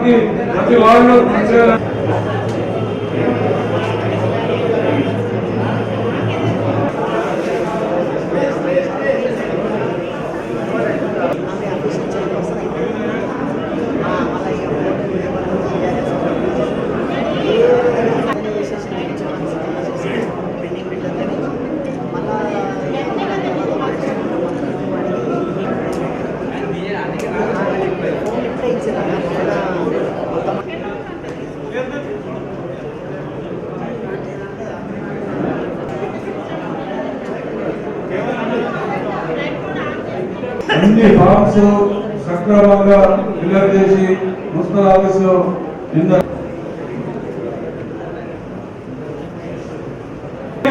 ప్రతి వాళ్ళు అన్ని ఫార్మ్స్ సక్రమంగా ఫిల్అప్ చేసి మున్సిపల్ ఆఫీసులో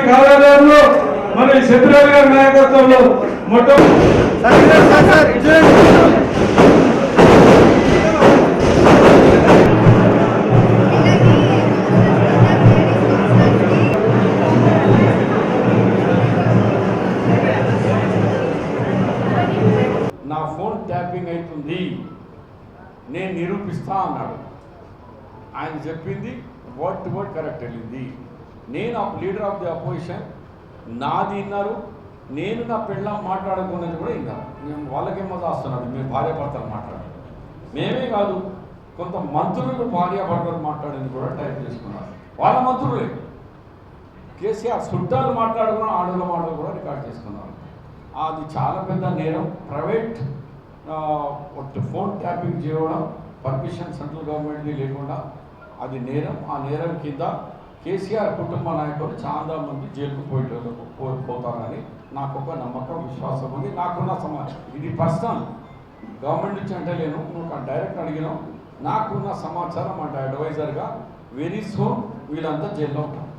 కార్యాలయంలో మన శత్రుఘ్న గారి నాయకత్వంలో మొత్తం నా ఫోన్ ట్యాపింగ్ అవుతుంది నేను నిరూపిస్తా అన్నాడు. ఆయన చెప్పింది వర్డ్ టు వర్డ్ కరెక్ట్ వెళ్ళింది. నేను లీడర్ ఆఫ్ ది అపోజిషన్ నాది విన్నారు, నేను నా పెళ్ళం మాట్లాడుకున్నది కూడా విన్నారు. మేము వాళ్ళకేమో రాస్తున్నాడు, మేము భార్యాభర్తలు మాట్లాడారు. మేమే కాదు, కొంత మంత్రులు భార్యాభర్తలు మాట్లాడింది కూడా టైప్ చేసుకున్నారు. వాళ్ళ మంత్రులే కేసీఆర్ చుట్టాలు మాట్లాడుకున్న ఆడల మాటలు కూడా రికార్డ్ చేసుకున్నారు. అది చాలా పెద్ద నేరం. ప్రైవేట్ ఫోన్ ట్యాపింగ్ చేయడం పర్మిషన్ సెంట్రల్ గవర్నమెంట్ది లేకుండా అది నేరం. ఆ నేరం కింద కేసీఆర్ కుటుంబ నాయకులు చాలా మంది జైలుకు పోతారని నాకు ఒక నమ్మకం, విశ్వాసం ఉంది. నాకున్న సమాచారం, ఇది పర్సనల్, గవర్నమెంట్ నుంచి అంటే లేను, నువ్వు డైరెక్ట్ అడిగినావు. నాకున్న సమాచారం అంటే అడ్వైజర్గా వెరీ సూన్ వీళ్ళంతా జైల్లో ఉంటారు.